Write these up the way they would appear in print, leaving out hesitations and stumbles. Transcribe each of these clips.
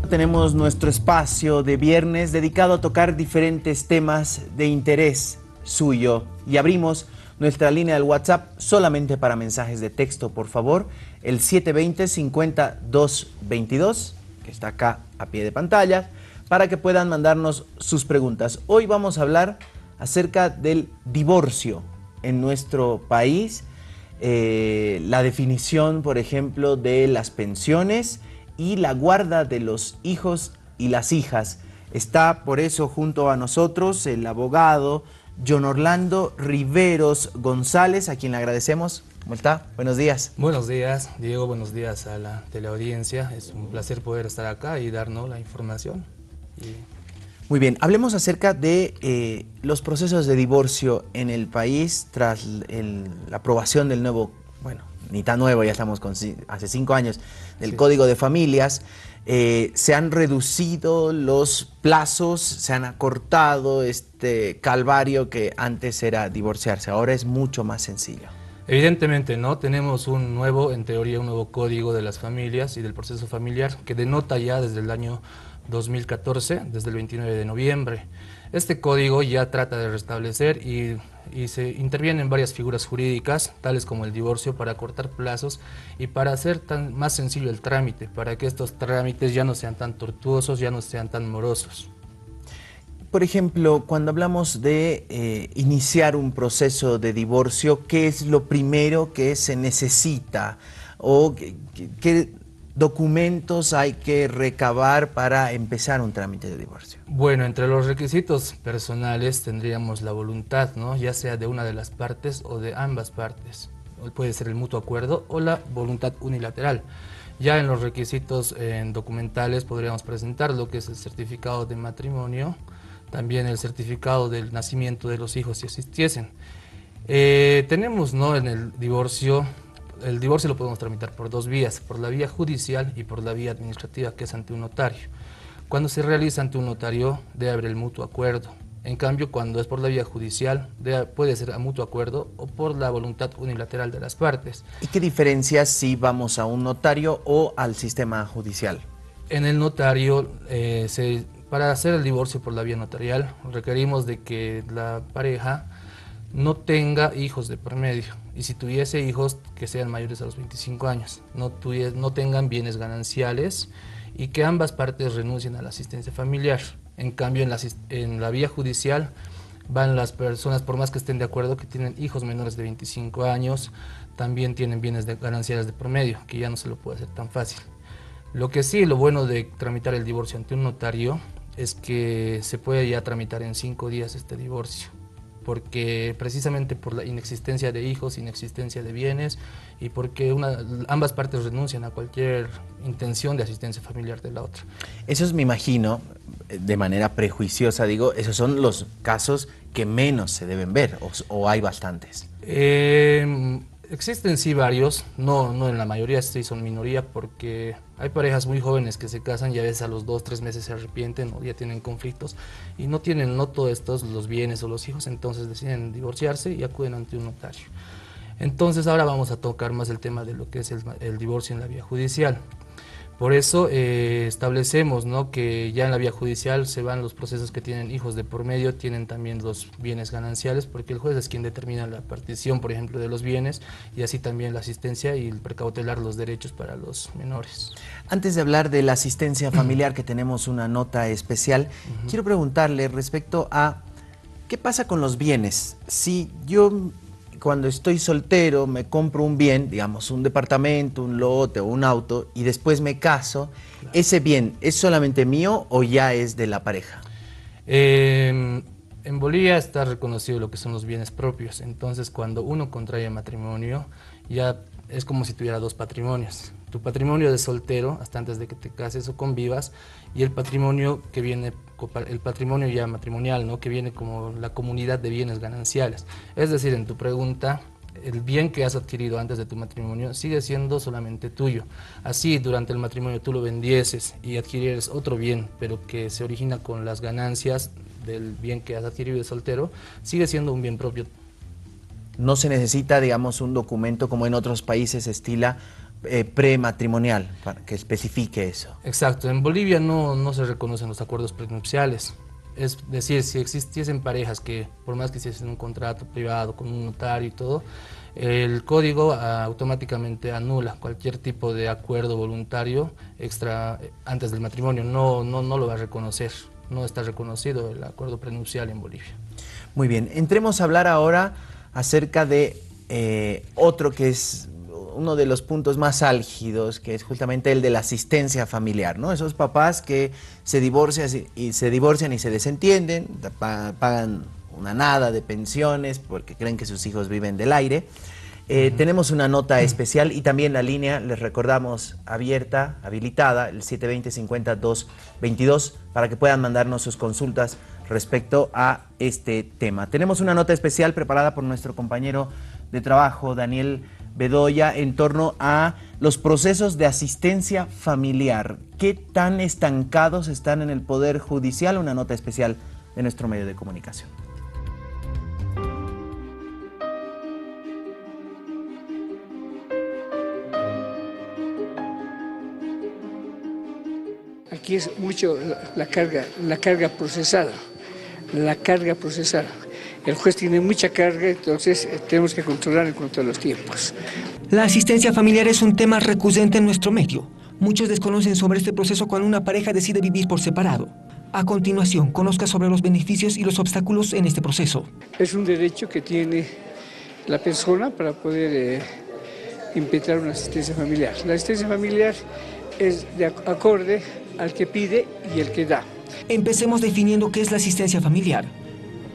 Tenemos nuestro espacio de viernes dedicado a tocar diferentes temas de interés suyo y abrimos nuestra línea del WhatsApp solamente para mensajes de texto, por favor, el 720-50-222, que está acá a pie de pantalla, para que puedan mandarnos sus preguntas. Hoy vamos a hablar acerca del divorcio en nuestro país, la definición, por ejemplo, de las pensiones y la guarda de los hijos y las hijas. Está por eso junto a nosotros el abogado John Orlando Riveros González, a quien le agradecemos. ¿Cómo está? Buenos días. Buenos días, Diego. Buenos días a la teleaudiencia. Es un placer poder estar acá y darnos la información. Muy bien, hablemos acerca de los procesos de divorcio en el país tras la aprobación del nuevo, bueno, ni tan nuevo, ya estamos con hace 5 años, del Código de Familias. Se han reducido los plazos, se han acortado este calvario que antes era divorciarse, ahora es mucho más sencillo. Evidentemente, ¿no? Tenemos un nuevo, en teoría, un nuevo Código de las Familias y del proceso familiar que denota ya desde el año 2014, desde el 29 de noviembre. Este código ya trata de restablecer y se intervienen varias figuras jurídicas, tales como el divorcio, para acortar plazos y para hacer más sencillo el trámite, para que estos trámites ya no sean tan tortuosos, ya no sean tan morosos. Por ejemplo, cuando hablamos de iniciar un proceso de divorcio, ¿qué es lo primero que se necesita? ¿O qué documentos hay que recabar para empezar un trámite de divorcio? Bueno, entre los requisitos personales tendríamos la voluntad, ¿no? Ya sea de una de las partes o de ambas partes. Puede ser el mutuo acuerdo o la voluntad unilateral. Ya en los requisitos documentales podríamos presentar lo que es el certificado de matrimonio, también el certificado del nacimiento de los hijos si existiesen. Tenemos, ¿no?, en el divorcio lo podemos tramitar por 2 vías, por la vía judicial y por la vía administrativa, que es ante un notario. Cuando se realiza ante un notario debe haber el mutuo acuerdo. En cambio, cuando es por la vía judicial, puede ser a mutuo acuerdo o por la voluntad unilateral de las partes. ¿Y qué diferencia si vamos a un notario o al sistema judicial? En el notario, para hacer el divorcio por la vía notarial, requerimos de que la pareja no tenga hijos de por medio, y si tuviese hijos, que sean mayores a los 25 años, no tengan bienes gananciales y que ambas partes renuncien a la asistencia familiar. En cambio, en la vía judicial van las personas, por más que estén de acuerdo, que tienen hijos menores de 25 años, también tienen bienes gananciales de por medio, que ya no se lo puede hacer tan fácil. Lo que sí, lo bueno de tramitar el divorcio ante un notario es que se puede ya tramitar en 5 días este divorcio, porque precisamente por la inexistencia de hijos, inexistencia de bienes, y porque ambas partes renuncian a cualquier intención de asistencia familiar de la otra. Esos, me imagino, de manera prejuiciosa digo, esos son los casos que menos se deben ver, o hay bastantes. Existen sí varios, no en la mayoría, sí son minoría, porque hay parejas muy jóvenes que se casan y a veces a los 2-3 meses se arrepienten o ya tienen conflictos y no tienen todos estos, los bienes o los hijos, entonces deciden divorciarse y acuden ante un notario. Entonces ahora vamos a tocar más el tema de lo que es el divorcio en la vía judicial. Por eso establecemos, ¿no?, que ya en la vía judicial se van los procesos que tienen hijos de por medio, tienen también los bienes gananciales, porque el juez es quien determina la partición, por ejemplo, de los bienes, y así también la asistencia y el precautelar los derechos para los menores. Antes de hablar de la asistencia familiar, que tenemos una nota especial, quiero preguntarle respecto a ¿qué pasa con los bienes? Si yo, cuando estoy soltero, me compro un bien, digamos un departamento, un lote o un auto, y después me caso, claro, ¿ese bien es solamente mío o ya es de la pareja? En Bolivia está reconocido lo que son los bienes propios, entonces cuando uno contrae matrimonio ya es como si tuviera 2 patrimonios. Tu patrimonio de soltero, hasta antes de que te cases o convivas, y el patrimonio que viene, el patrimonio ya matrimonial, ¿no?, que viene como la comunidad de bienes gananciales. Es decir, en tu pregunta, el bien que has adquirido antes de tu matrimonio sigue siendo solamente tuyo. Así, durante el matrimonio tú lo vendieses y adquirieres otro bien, pero que se origina con las ganancias del bien que has adquirido de soltero, sigue siendo un bien propio. No se necesita, digamos, un documento como en otros países estila prematrimonial, para que especifique eso. Exacto, en Bolivia no se reconocen los acuerdos prenupciales. Es decir, si existiesen parejas que, por más que hiciesen un contrato privado con un notario y todo, el código automáticamente anula cualquier tipo de acuerdo voluntario extra antes del matrimonio. No lo va a reconocer, no está reconocido el acuerdo prenupcial en Bolivia. Muy bien, entremos a hablar ahora acerca de otro que es uno de los puntos más álgidos, que es justamente el de la asistencia familiar, ¿no? Esos papás que se divorcian y se desentienden, pagan una nada de pensiones porque creen que sus hijos viven del aire. Tenemos una nota especial y también la línea, les recordamos, habilitada, el 720-50-222, para que puedan mandarnos sus consultas respecto a este tema. Tenemos una nota especial preparada por nuestro compañero de trabajo, Daniel Bedoya, en torno a los procesos de asistencia familiar. ¿Qué tan estancados están en el Poder Judicial? Una nota especial de nuestro medio de comunicación. Aquí es mucho la carga procesada. El juez tiene mucha carga, entonces tenemos que controlar en cuanto a los tiempos. La asistencia familiar es un tema recurrente en nuestro medio. Muchos desconocen sobre este proceso cuando una pareja decide vivir por separado. A continuación, conozca sobre los beneficios y los obstáculos en este proceso. Es un derecho que tiene la persona para poder impetrar una asistencia familiar. La asistencia familiar es de acorde al que pide y el que da. Empecemos definiendo qué es la asistencia familiar.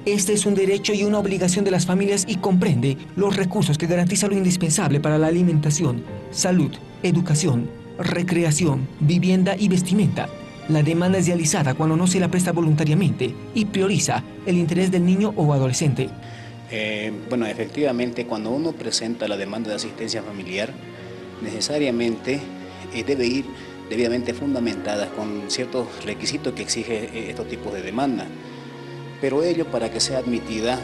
Este es un derecho y una obligación de las familias y comprende los recursos que garantizan lo indispensable para la alimentación, salud, educación, recreación, vivienda y vestimenta. La demanda es realizada cuando no se la presta voluntariamente y prioriza el interés del niño o adolescente. Bueno, efectivamente, cuando uno presenta la demanda de asistencia familiar, necesariamente debe ir debidamente fundamentadas con ciertos requisitos que exige estos tipos de demanda. Pero ello, para que sea admitida,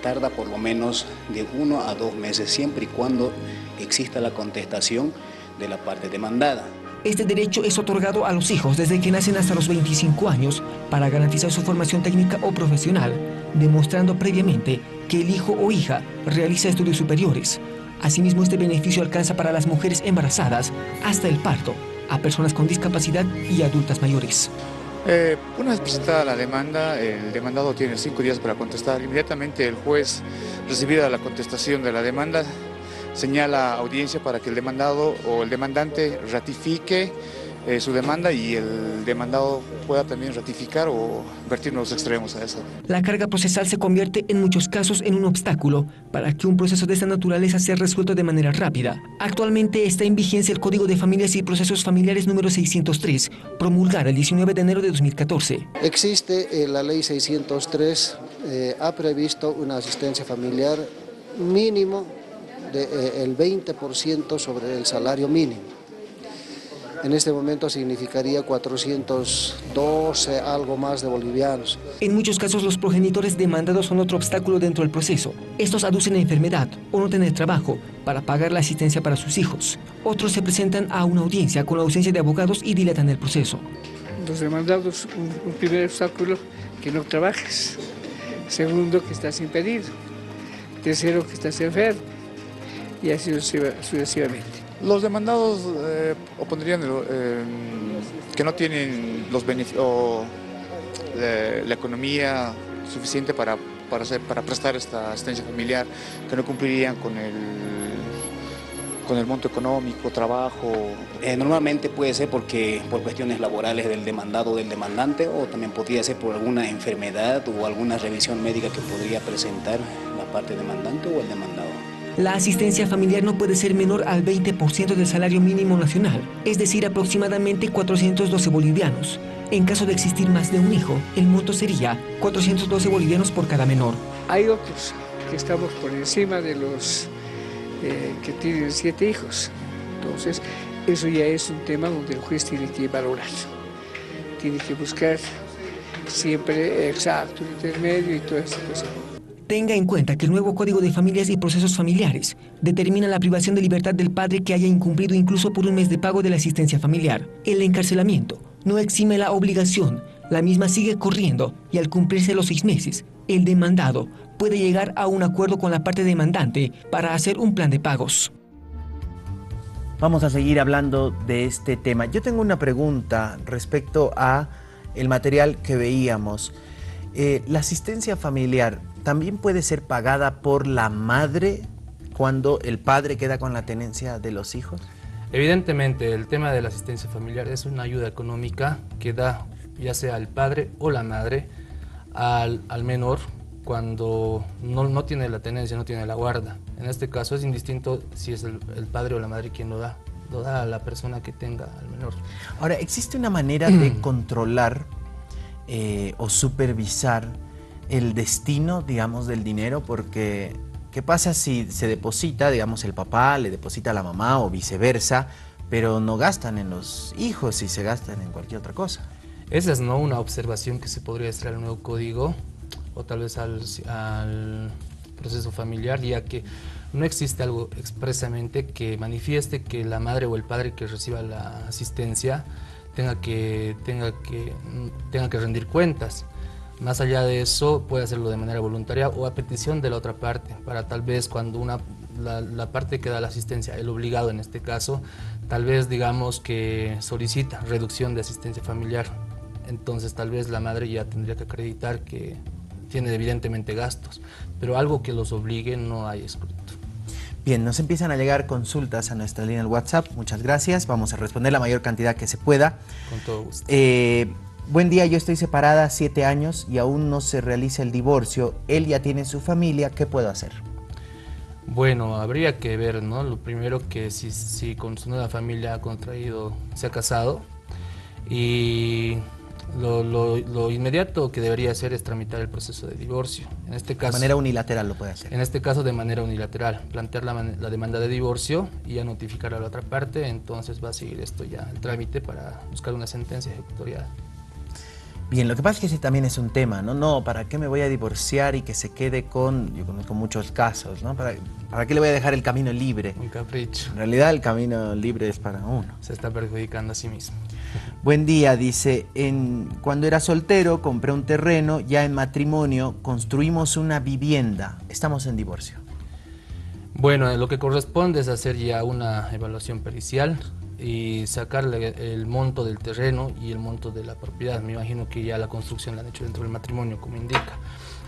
tarda por lo menos de 1 a 2 meses, siempre y cuando exista la contestación de la parte demandada. Este derecho es otorgado a los hijos desde que nacen hasta los 25 años para garantizar su formación técnica o profesional, demostrando previamente que el hijo o hija realiza estudios superiores. Asimismo, este beneficio alcanza para las mujeres embarazadas hasta el parto, a personas con discapacidad y adultas mayores. Una vez presentada la demanda, el demandado tiene 5 días para contestar. Inmediatamente el juez, recibida la contestación de la demanda, señala audiencia para que el demandado o el demandante ratifique su demanda y el demandado pueda también ratificar o vertir los extremos a eso. La carga procesal se convierte en muchos casos en un obstáculo para que un proceso de esta naturaleza sea resuelto de manera rápida. Actualmente está en vigencia el Código de Familias y Procesos Familiares número 603, promulgada el 19 de enero de 2014. Existe la ley 603, ha previsto una asistencia familiar mínimo del 20% sobre el salario mínimo. En este momento significaría 412, algo más de bolivianos. En muchos casos los progenitores demandados son otro obstáculo dentro del proceso. Estos aducen enfermedad o no tener trabajo para pagar la asistencia para sus hijos. Otros se presentan a una audiencia con la ausencia de abogados y dilatan el proceso. Los demandados, un primer obstáculo, que no trabajes. Segundo, que estás impedido. Tercero, que estás enfermo. Y así sucesivamente. Los demandados opondrían que no tienen los beneficios o la economía suficiente para prestar esta asistencia familiar, que no cumplirían con el monto económico, trabajo. Normalmente puede ser por cuestiones laborales del demandado o del demandante, o también podría ser por alguna enfermedad o alguna revisión médica que podría presentar la parte demandante o el demandado. La asistencia familiar no puede ser menor al 20% del salario mínimo nacional, es decir, aproximadamente 412 bolivianos. En caso de existir más de un hijo, el monto sería 412 bolivianos por cada menor. Hay otros que estamos por encima de los que tienen 7 hijos. Entonces, eso ya es un tema donde el juez tiene que valorar. Tiene que buscar siempre exacto, intermedio y toda esa cosa. Tenga en cuenta que el nuevo Código de Familias y Procesos Familiares determina la privación de libertad del padre que haya incumplido incluso por un mes de pago de la asistencia familiar. El encarcelamiento no exime la obligación, la misma sigue corriendo y al cumplirse los 6 meses, el demandado puede llegar a un acuerdo con la parte demandante para hacer un plan de pagos. Vamos a seguir hablando de este tema. Yo tengo una pregunta respecto a el material que veíamos. ¿La asistencia familiar también puede ser pagada por la madre cuando el padre queda con la tenencia de los hijos? Evidentemente, el tema de la asistencia familiar es una ayuda económica que da ya sea el padre o la madre al menor cuando no tiene la tenencia, no tiene la guarda. En este caso es indistinto si es el padre o la madre quien lo da a la persona que tenga al menor. Ahora, ¿existe una manera de controlar o supervisar el destino, digamos, del dinero? Porque, ¿qué pasa si se deposita, digamos, el papá le deposita a la mamá o viceversa, pero no gastan en los hijos y se gastan en cualquier otra cosa? Esa es una observación que se podría hacer al nuevo código o tal vez al proceso familiar, ya que no existe algo expresamente que manifieste que la madre o el padre que reciba la asistencia tenga que rendir cuentas. Más allá de eso, puede hacerlo de manera voluntaria o a petición de la otra parte, para tal vez cuando la parte que da la asistencia, el obligado en este caso, tal vez digamos que solicita reducción de asistencia familiar. Entonces tal vez la madre ya tendría que acreditar que tiene evidentemente gastos, pero algo que los obligue no hay escrito. Bien, nos empiezan a llegar consultas a nuestra línea del WhatsApp. Muchas gracias. Vamos a responder la mayor cantidad que se pueda. Con todo gusto. Buen día, yo estoy separada 7 años y aún no se realiza el divorcio. Él ya tiene su familia. ¿Qué puedo hacer? Bueno, habría que ver, ¿no? Lo primero que si con su nueva familia ha contraído, se ha casado, y lo inmediato que debería hacer es tramitar el proceso de divorcio. En este caso, de manera unilateral lo puede hacer. En este caso de manera unilateral, plantear la demanda de divorcio y ya notificar a la otra parte. Entonces va a seguir esto ya, el trámite para buscar una sentencia ejecutorial. Bien, lo que pasa es que ese también es un tema, ¿no? No, ¿para qué me voy a divorciar y que se quede con...? Yo conozco muchos casos, ¿no? ¿Para qué le voy a dejar el camino libre? Un capricho. En realidad el camino libre es para uno. Se está perjudicando a sí mismo. Buen día, dice, cuando era soltero compré un terreno, ya en matrimonio construimos una vivienda, estamos en divorcio. Bueno, lo que corresponde es hacer ya una evaluación pericial y sacarle el monto del terreno y el monto de la propiedad. Me imagino que ya la construcción la han hecho dentro del matrimonio, como indica.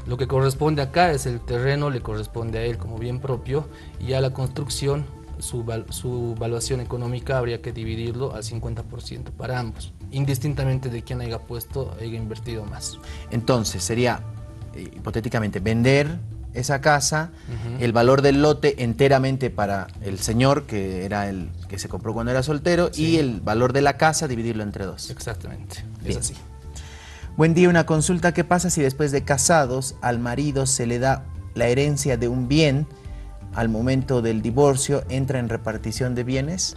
Lo que corresponde acá es el terreno, le corresponde a él como bien propio, y ya la construcción, su evaluación económica habría que dividirlo al 50% para ambos, indistintamente de quién haya invertido más. Entonces sería, hipotéticamente, vender esa casa, el valor del lote enteramente para el señor, que era el que se compró cuando era soltero, sí, y el valor de la casa dividirlo entre dos. Exactamente, bien. Es así. Buen día, una consulta. ¿Qué pasa si después de casados al marido se le da la herencia de un bien? Al momento del divorcio, ¿entra en repartición de bienes?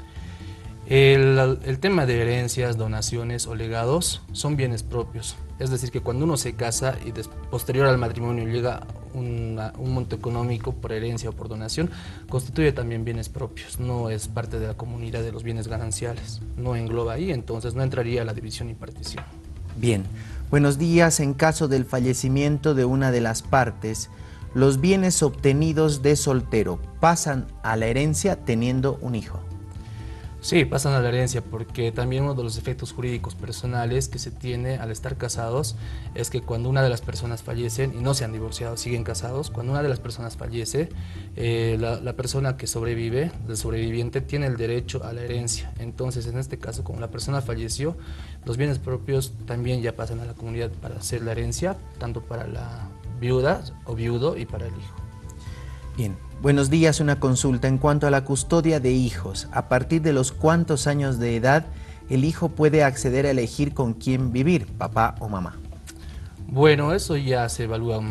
El tema de herencias, donaciones o legados son bienes propios. Es decir, que cuando uno se casa y posterior al matrimonio llega un monto económico por herencia o por donación, constituye también bienes propios. No es parte de la comunidad de los bienes gananciales. No engloba ahí, entonces no entraría a la división y partición. Bien. Buenos días. En caso del fallecimiento de una de las partes, los bienes obtenidos de soltero pasan a la herencia teniendo un hijo. Sí, pasan a la herencia, porque también uno de los efectos jurídicos personales que se tiene al estar casados es que cuando una de las personas fallecen y no se han divorciado, siguen casados, cuando una de las personas fallece, la persona que sobrevive, el sobreviviente, tiene el derecho a la herencia. Entonces, en este caso, como la persona falleció, los bienes propios también ya pasan a la comunidad para hacer la herencia, tanto para la viuda o viudo y para el hijo. Bien. Buenos días, una consulta en cuanto a la custodia de hijos. ¿A partir de los cuántos años de edad el hijo puede acceder a elegir con quién vivir, papá o mamá? Bueno, eso ya se evalúa.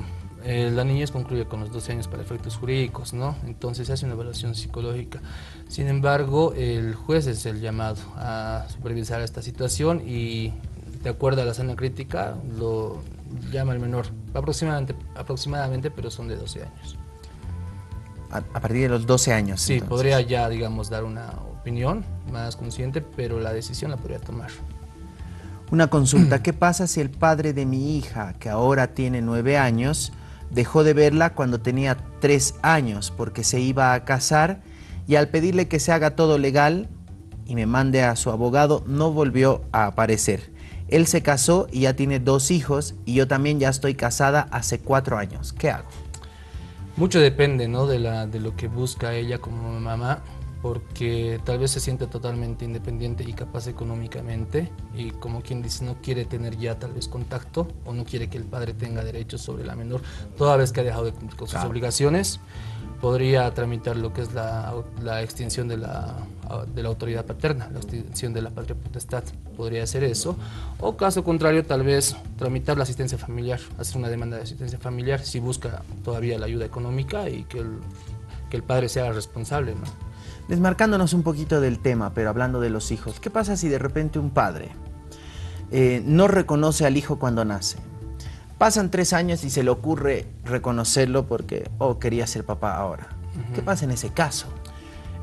La niñez concluye con los 12 años para efectos jurídicos, ¿no? Entonces se hace una evaluación psicológica. Sin embargo, el juez es el llamado a supervisar esta situación y, de acuerdo a la sana crítica, llama al menor, aproximadamente, pero son de 12 años. A partir de los 12 años. Sí, entonces. podría ya, digamos, dar una opinión más consciente, pero la decisión la podría tomar. Una consulta, ¿qué pasa si el padre de mi hija, que ahora tiene 9 años, dejó de verla cuando tenía 3 años porque se iba a casar y al pedirle que se haga todo legal y me mande a su abogado, no volvió a aparecer? Él se casó y ya tiene 2 hijos y yo también ya estoy casada hace 4 años. ¿Qué hago? Mucho depende, ¿no?, de lo que busca ella como mamá, porque tal vez se siente totalmente independiente y capaz económicamente y, como quien dice, no quiere tener ya tal vez contacto o no quiere que el padre tenga derechos sobre la menor, toda vez que ha dejado de cumplir con sus obligaciones. Podría tramitar lo que es la extinción de la autoridad paterna, la extinción de la patria potestad, podría hacer eso, o caso contrario tal vez tramitar la asistencia familiar, hacer una demanda de asistencia familiar si busca todavía la ayuda económica y que el padre sea responsable, ¿no? Desmarcándonos un poquito del tema, pero hablando de los hijos, ¿qué pasa si de repente un padre no reconoce al hijo cuando nace? Pasan 3 años y se le ocurre reconocerlo porque, quería ser papá ahora. ¿Qué pasa en ese caso?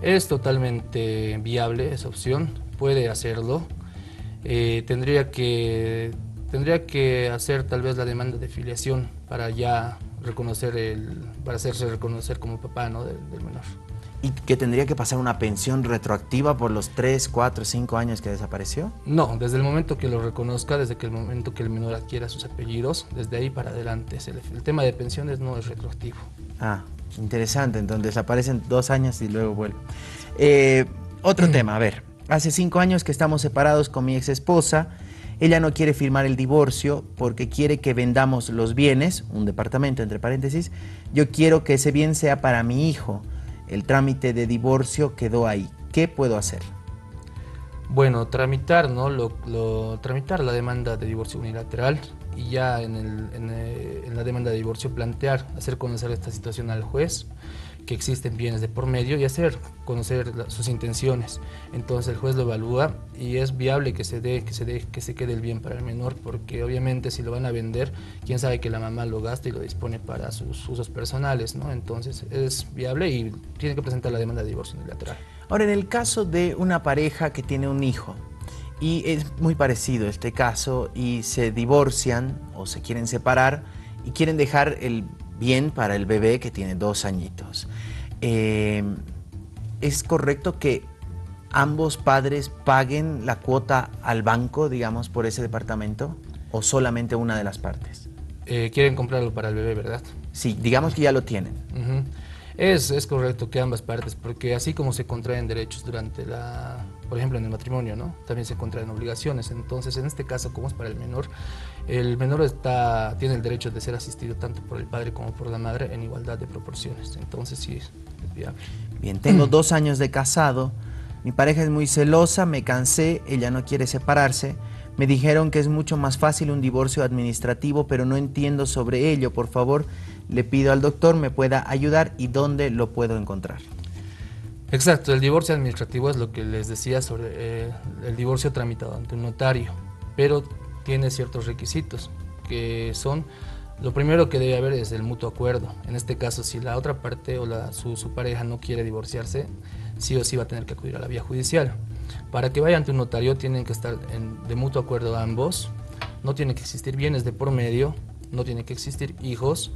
Es totalmente viable esa opción, puede hacerlo. Tendría que hacer tal vez la demanda de filiación para ya para hacerse reconocer como papá, ¿no?, del menor. ¿Y que tendría que pasar una pensión retroactiva por los 3, 4, 5 años que desapareció? No, desde el momento que lo reconozca, desde el momento que el menor adquiera sus apellidos, desde ahí para adelante. El tema de pensiones no es retroactivo. Ah, interesante, entonces desaparecen 2 años y luego vuelven. Otro tema, a ver, hace 5 años que estamos separados con mi ex esposa. Ella no quiere firmar el divorcio porque quiere que vendamos los bienes, un departamento entre paréntesis. Yo quiero que ese bien sea para mi hijo. El trámite de divorcio quedó ahí. ¿Qué puedo hacer? Bueno, tramitar, ¿no?, tramitar la demanda de divorcio unilateral y ya en la demanda de divorcio hacer conocer esta situación al juez, que existen bienes de por medio, y hacer conocer sus intenciones. Entonces el juez lo evalúa y es viable que se quede el bien para el menor, porque obviamente si lo van a vender, quién sabe que la mamá lo gaste y lo dispone para sus usos personales, ¿no? Entonces es viable y tiene que presentar la demanda de divorcio unilateral. Ahora, en el caso de una pareja que tiene un hijo, y es muy parecido este caso, y se divorcian o se quieren separar y quieren dejar el bien para el bebé que tiene 2 añitos. ¿Es correcto que ambos padres paguen la cuota al banco, digamos, por ese departamento, o solamente una de las partes? Quieren comprarlo para el bebé, ¿verdad? Sí, digamos que ya lo tienen. Es correcto que ambas partes, porque así como se contraen derechos por ejemplo, en el matrimonio, ¿no?, también se contraen obligaciones. Entonces, en este caso, como es para el menor tiene el derecho de ser asistido tanto por el padre como por la madre en igualdad de proporciones. Entonces, sí, es viable. Bien, tengo 2 años de casado. Mi pareja es muy celosa, me cansé, ella no quiere separarse. Me dijeron que es mucho más fácil un divorcio administrativo, pero no entiendo sobre ello. Por favor, le pido al doctor me pueda ayudar y dónde lo puedo encontrar. Exacto, el divorcio administrativo es lo que les decía sobre el divorcio tramitado ante un notario, pero tiene ciertos requisitos, que son, lo primero que debe haber es el mutuo acuerdo. En este caso, si la otra parte o su pareja no quiere divorciarse, sí o sí va a tener que acudir a la vía judicial. Para que vaya ante un notario tienen que estar de mutuo acuerdo ambos, no tiene que existir bienes de por medio, no tiene que existir hijos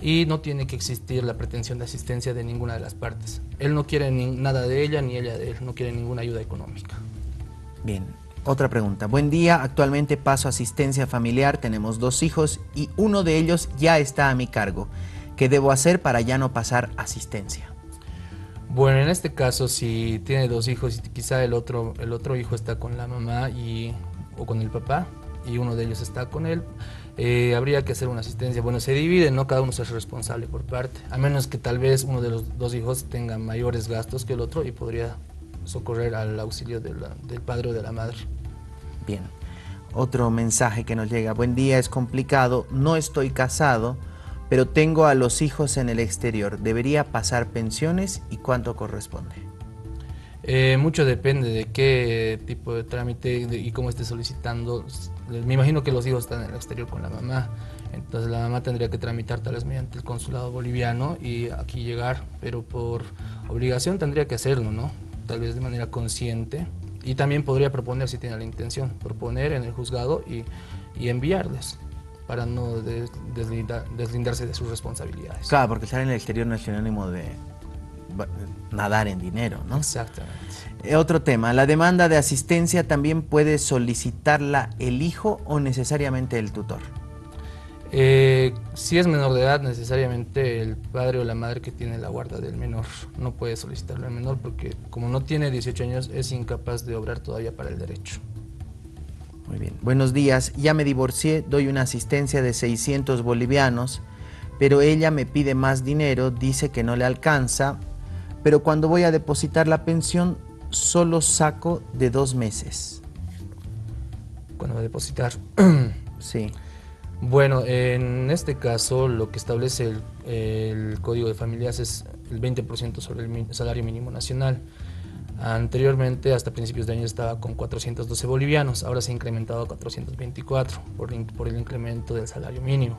y no tiene que existir la pretensión de asistencia de ninguna de las partes. Él no quiere nada de ella ni ella de él, no quiere ninguna ayuda económica. Bien, otra pregunta. Buen día, actualmente paso asistencia familiar, tenemos 2 hijos y uno de ellos ya está a mi cargo. ¿Qué debo hacer para ya no pasar asistencia? Bueno, en este caso, si tiene 2 hijos y quizá el otro hijo está con la mamá o con el papá y uno de ellos está con él, habría que hacer una asistencia. Bueno, se divide, ¿no? Cada uno se hace responsable por parte, a menos que tal vez uno de los 2 hijos tenga mayores gastos que el otro y podría socorrer al auxilio del padre o de la madre. Bien, otro mensaje que nos llega. Buen día, es complicado, no estoy casado, pero tengo a los hijos en el exterior. ¿Debería pasar pensiones y cuánto corresponde? Mucho depende de qué tipo de trámite y cómo esté solicitando. Me imagino que los hijos están en el exterior con la mamá. Entonces la mamá tendría que tramitar tal vez mediante el consulado boliviano y aquí llegar, pero por obligación tendría que hacerlo, ¿no? Tal vez de manera consciente, y también podría proponer, si tiene la intención, proponer en el juzgado y enviarles para no deslindarse de sus responsabilidades. Claro, porque estar en el exterior no es sinónimo de nadar en dinero, ¿no? Exactamente. Otro tema, ¿la demanda de asistencia también puede solicitarla el hijo o necesariamente el tutor? Si es menor de edad, necesariamente el padre o la madre que tiene la guarda del menor no puede solicitarlo al menor, porque como no tiene 18 años es incapaz de obrar todavía para el derecho. Muy bien. Buenos días, ya me divorcié, doy una asistencia de 600 bolivianos, pero ella me pide más dinero, dice que no le alcanza, pero cuando voy a depositar la pensión solo saco de 2 meses. Cuando va a depositar. Sí. Bueno, en este caso lo que establece el Código de Familias es el 20% sobre el salario mínimo nacional. Anteriormente, hasta principios de año, estaba con 412 bolivianos, ahora se ha incrementado a 424 por el incremento del salario mínimo.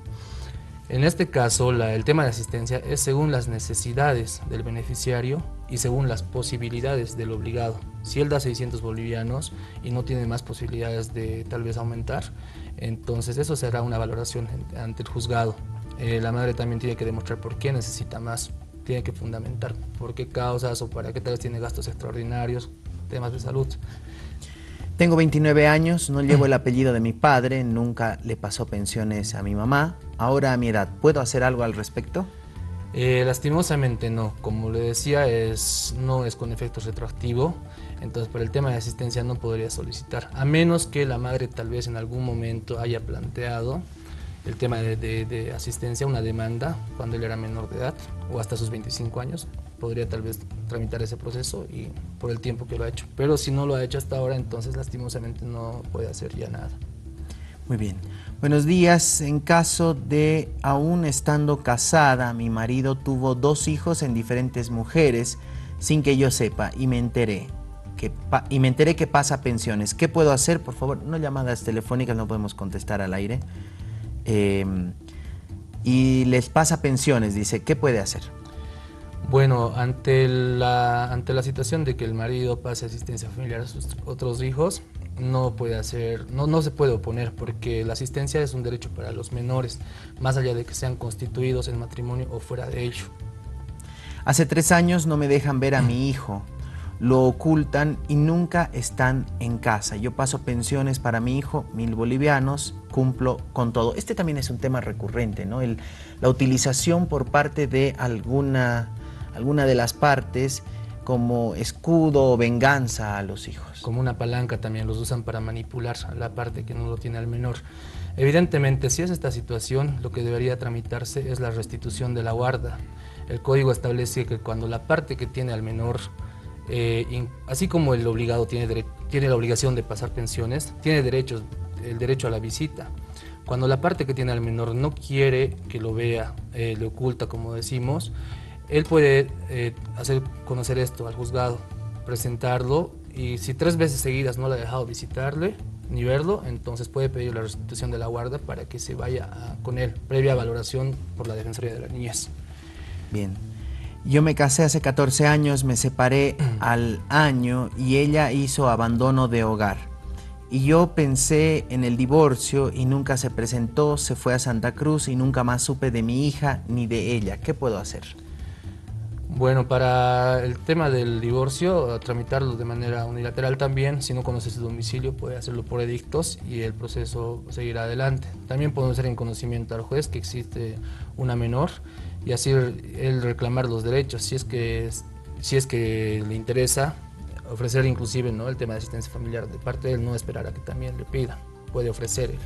En este caso, el tema de asistencia es según las necesidades del beneficiario y según las posibilidades del obligado. Si él da 600 bolivianos y no tiene más posibilidades de tal vez aumentar, entonces eso será una valoración ante el juzgado. La madre también tiene que demostrar por qué necesita más, tiene que fundamentar por qué causas o para qué tal vez tiene gastos extraordinarios, temas de salud. Tengo 29 años, no llevo el apellido de mi padre, nunca le pasó pensiones a mi mamá. Ahora a mi edad, ¿puedo hacer algo al respecto? Lastimosamente no, como le decía, no es con efecto retroactivo, entonces por el tema de asistencia no podría solicitar, a menos que la madre tal vez en algún momento haya planteado el tema de asistencia, una demanda cuando él era menor de edad o hasta sus 25 años, podría tal vez tramitar ese proceso y por el tiempo que lo ha hecho. Pero si no lo ha hecho hasta ahora, entonces lastimosamente no puede hacer ya nada. Muy bien. Buenos días. En caso de aún estando casada, mi marido tuvo 2 hijos en diferentes mujeres sin que yo sepa y me enteré que pasa pensiones. ¿Qué puedo hacer? Por favor, no llamadas telefónicas, no podemos contestar al aire. Y les pasa pensiones, dice, ¿qué puede hacer? Bueno, ante la situación de que el marido pase asistencia familiar a sus otros hijos, no se puede oponer, porque la asistencia es un derecho para los menores, más allá de que sean constituidos en matrimonio o fuera de ello. Hace 3 años no me dejan ver a mi hijo, lo ocultan y nunca están en casa. Yo paso pensiones para mi hijo, 1000 bolivianos, cumplo con todo. Este también es un tema recurrente, ¿no? La utilización por parte de alguna de las partes como escudo o venganza a los hijos. Como una palanca también los usan para manipular a la parte que no lo tiene al menor. Evidentemente, si es esta situación, lo que debería tramitarse es la restitución de la guarda. El código establece que cuando la parte que tiene al menor, así como el obligado tiene la obligación de pasar pensiones, tiene el derecho a la visita. Cuando la parte que tiene al menor no quiere que lo vea, le oculta, como decimos, él puede hacer conocer esto al juzgado, presentarlo, y si 3 veces seguidas no le ha dejado visitarle ni verlo, entonces puede pedir la restitución de la guarda para que se vaya con él, previa valoración por la Defensoría de la Niñez. Bien. Yo me casé hace 14 años, me separé al año y ella hizo abandono de hogar. Y yo pensé en el divorcio y nunca se presentó, se fue a Santa Cruz y nunca más supe de mi hija ni de ella. ¿Qué puedo hacer? Bueno, para el tema del divorcio, tramitarlo de manera unilateral también. Si no conoce su domicilio, puede hacerlo por edictos y el proceso seguirá adelante. También podemos hacer en conocimiento al juez que existe una menor y así él reclamar los derechos. Si es que le interesa, ofrecer inclusive, ¿no?, el tema de asistencia familiar de parte de él, no esperar a que también le pida, puede ofrecer él.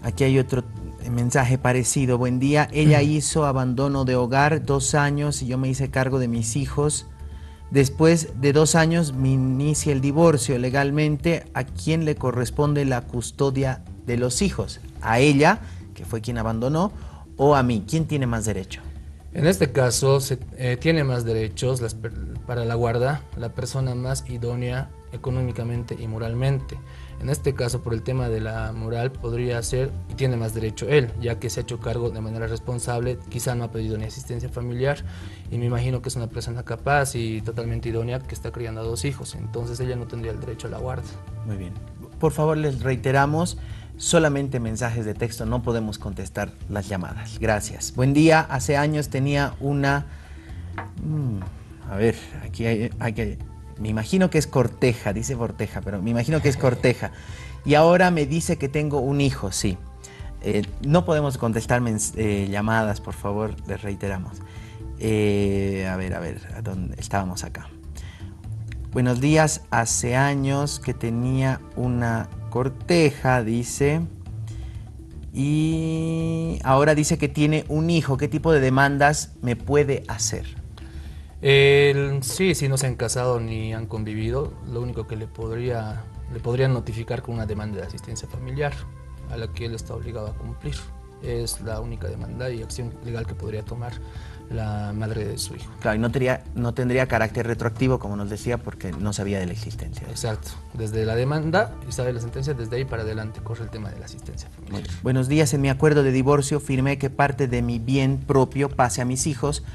Aquí hay otro mensaje parecido. Buen día, ella hizo abandono de hogar 2 años y yo me hice cargo de mis hijos. Después de 2 años me inicia el divorcio. Legalmente, ¿a quién le corresponde la custodia de los hijos? ¿A ella, que fue quien abandonó, o a mí? ¿Quién tiene más derecho? En este caso, tiene más derechos para la guarda la persona más idónea económicamente y moralmente. En este caso, por el tema de la moral, podría ser y tiene más derecho él, ya que se ha hecho cargo de manera responsable, quizá no ha pedido ni asistencia familiar, y me imagino que es una persona capaz y totalmente idónea que está criando a 2 hijos, entonces ella no tendría el derecho a la guarda. Muy bien. Por favor, les reiteramos, solamente mensajes de texto, no podemos contestar las llamadas. Gracias. Buen día, hace años tenía una... a ver, aquí hay que... Me imagino que es corteja, dice Forteja, pero me imagino que es corteja. Y ahora me dice que tengo un hijo, sí. No podemos contestar llamadas, por favor, les reiteramos. A ver, ¿a dónde estábamos acá? Buenos días, hace años que tenía una corteja, dice. Y ahora dice que tiene un hijo. ¿Qué tipo de demandas me puede hacer? Sí, si no se han casado ni han convivido, lo único que le podrían notificar con una demanda de asistencia familiar, a la que él está obligado a cumplir. Es la única demanda y acción legal que podría tomar la madre de su hijo. Claro, y no tendría carácter retroactivo, como nos decía, porque no sabía de la existencia. Exacto. Desde la demanda y sabe la sentencia, desde ahí para adelante corre el tema de la asistencia familiar. Buenos días, en mi acuerdo de divorcio firmé que parte de mi bien propio pase a mis hijos.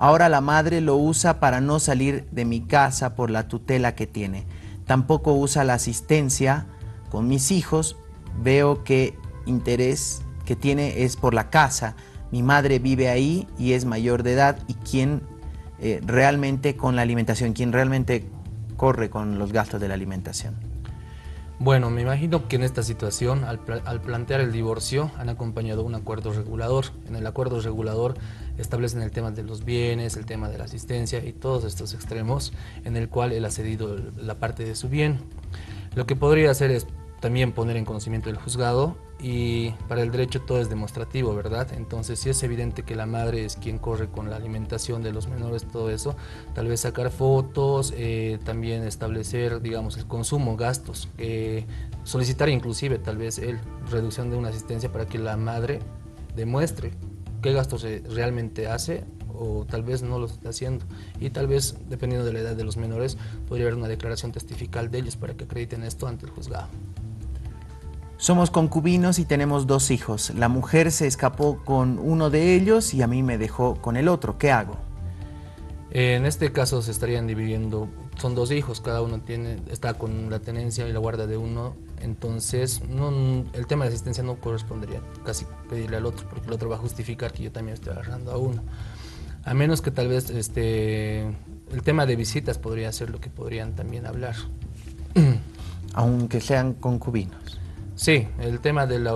Ahora la madre lo usa para no salir de mi casa por la tutela que tiene. Tampoco usa la asistencia con mis hijos. Veo que interés que tiene es por la casa. Mi madre vive ahí y es mayor de edad, y quien realmente con la alimentación, quien realmente corre con los gastos de la alimentación. Bueno, me imagino que en esta situación, al plantear el divorcio, han acompañado un acuerdo regulador. En el acuerdo regulador establecen el tema de los bienes, el tema de la asistencia y todos estos extremos en el cual él ha cedido la parte de su bien. Lo que podría hacer es también poner en conocimiento del juzgado, y para el derecho todo es demostrativo, ¿verdad? Entonces, si es evidente que la madre es quien corre con la alimentación de los menores, todo eso, tal vez sacar fotos, también establecer, digamos, el consumo, gastos, solicitar inclusive tal vez reducción de una asistencia para que la madre demuestre qué gastos realmente hace o tal vez no los está haciendo, y tal vez, dependiendo de la edad de los menores, podría haber una declaración testifical de ellos para que acrediten esto ante el juzgado. Somos concubinos y tenemos 2 hijos. La mujer se escapó con uno de ellos y a mí me dejó con el otro. ¿Qué hago? En este caso se estarían dividiendo, son 2 hijos, cada uno está con la tenencia y la guarda de uno, entonces el tema de asistencia no correspondería casi pedirle al otro, porque el otro va a justificar que yo también estoy agarrando a uno. A menos que tal vez el tema de visitas podría ser lo que podrían también hablar. Aunque sean concubinos. Sí, el tema del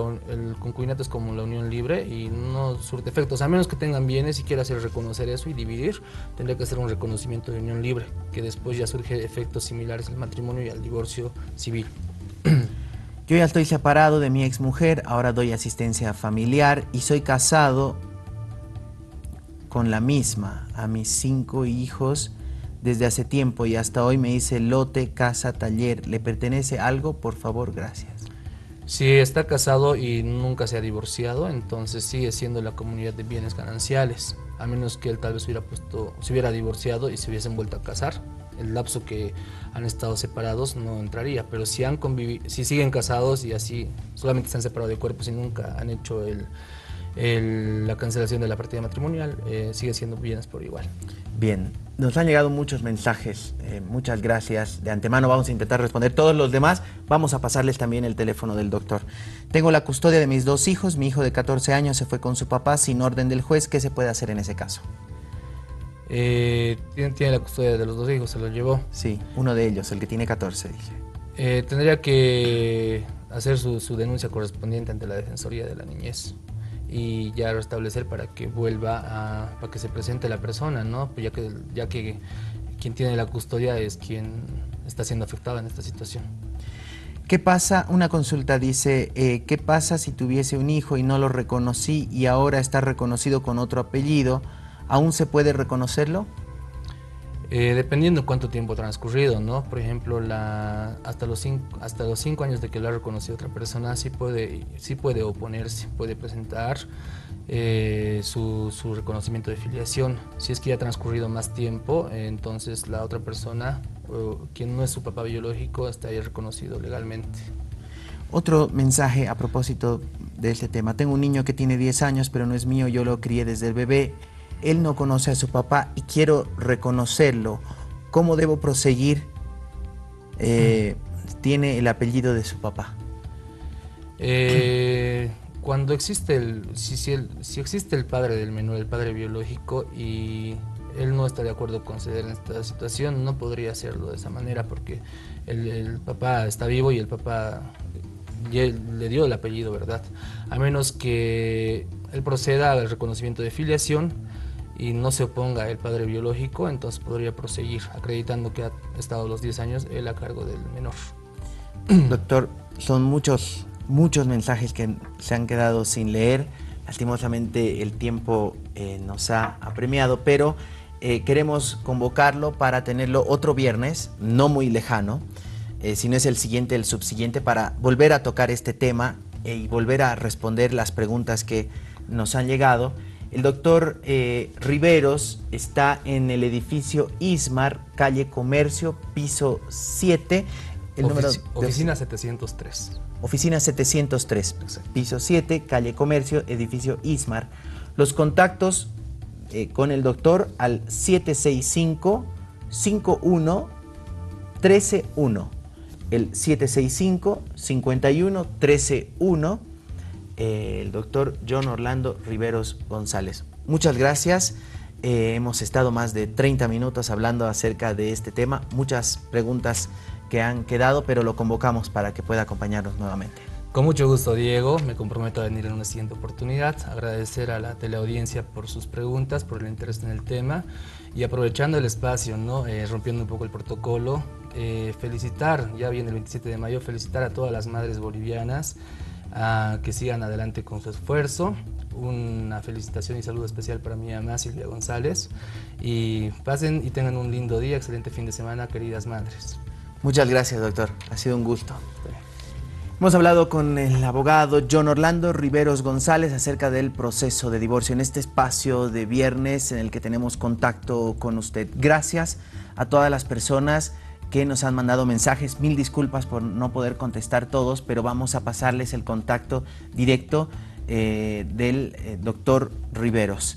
concubinato es como la unión libre y no surte efectos, a menos que tengan bienes y quiera hacer reconocer eso y dividir, tendría que hacer un reconocimiento de unión libre, que después ya surge efectos similares al matrimonio y al divorcio civil. Yo ya estoy separado de mi exmujer, ahora doy asistencia familiar y soy casado con la misma, a mis 5 hijos desde hace tiempo, y hasta hoy me dice lote, casa, taller. ¿Le pertenece algo? Por favor, gracias. Si está casado y nunca se ha divorciado, entonces sigue siendo la comunidad de bienes gananciales, a menos que él tal vez se hubiera divorciado y se hubiesen vuelto a casar. El lapso que han estado separados no entraría, pero si si siguen casados y así solamente se han separado de cuerpos y nunca han hecho la cancelación de la partida matrimonial, sigue siendo bienes por igual. Bien, nos han llegado muchos mensajes, muchas gracias. De antemano vamos a intentar responder todos los demás. Vamos a pasarles también el teléfono del doctor. Tengo la custodia de mis 2 hijos, mi hijo de 14 años se fue con su papá sin orden del juez. ¿Qué se puede hacer en ese caso? Tiene la custodia de los 2 hijos, se los llevó. Sí, uno de ellos, el que tiene 14, dije. Tendría que hacer su denuncia correspondiente ante la Defensoría de la Niñez y ya restablecer para que vuelva para que se presente la persona, ¿no? Pues ya que quien tiene la custodia es quien está siendo afectado en esta situación. ¿Qué pasa? Una consulta dice, ¿qué pasa si tuviese un hijo y no lo reconocí y ahora está reconocido con otro apellido? ¿Aún se puede reconocerlo? Dependiendo cuánto tiempo transcurrido, ¿no? Por ejemplo, hasta los 5 años de que lo ha reconocido otra persona, sí puede oponerse, puede presentar su reconocimiento de filiación. Si es que ya ha transcurrido más tiempo, entonces la otra persona, quien no es su papá biológico, está ahí reconocido legalmente. Otro mensaje a propósito de este tema. Tengo un niño que tiene 10 años, pero no es mío, yo lo crié desde el bebé. Él no conoce a su papá y quiero reconocerlo. ¿Cómo debo proseguir? Tiene el apellido de su papá. Cuando existe si existe el padre del menor, el padre biológico, y él no está de acuerdo con ceder en esta situación, no podría hacerlo de esa manera, porque el papá está vivo y el papá le dio el apellido, ¿verdad? A menos que él proceda al reconocimiento de filiación y no se oponga el padre biológico, entonces podría proseguir acreditando que ha estado los 10 años él a cargo del menor. Doctor, son muchos mensajes que se han quedado sin leer. Lastimosamente el tiempo nos ha apremiado, pero queremos convocarlo para tenerlo otro viernes, no muy lejano, si no es el siguiente, el subsiguiente, para volver a tocar este tema y volver a responder las preguntas que nos han llegado. El doctor Riveros está en el edificio Ismar, calle Comercio, piso 7. Oficina 703. Oficina 703, piso 7, calle Comercio, edificio Ismar. Los contactos con el doctor al 765-51-131. El 765-51-131. El doctor John Orlando Riveros González. Muchas gracias. Hemos estado más de 30 minutos hablando acerca de este tema. Muchas preguntas que han quedado, pero lo convocamos para que pueda acompañarnos nuevamente. Con mucho gusto, Diego. Me comprometo a venir en una siguiente oportunidad. Agradecer a la teleaudiencia por sus preguntas, por el interés en el tema y aprovechando el espacio, ¿no? Rompiendo un poco el protocolo, felicitar, ya viene el 27 de mayo, felicitar a todas las madres bolivianas a que sigan adelante con su esfuerzo. Una felicitación y saludo especial para mi mamá Silvia González. Y pasen y tengan un lindo día, excelente fin de semana, queridas madres. Muchas gracias, doctor. Ha sido un gusto. Hemos hablado con el abogado John Orlando Riveros González acerca del proceso de divorcio en este espacio de viernes en el que tenemos contacto con usted. Gracias a todas las personas que nos han mandado mensajes. Mil disculpas por no poder contestar todos, pero vamos a pasarles el contacto directo del doctor Riveros.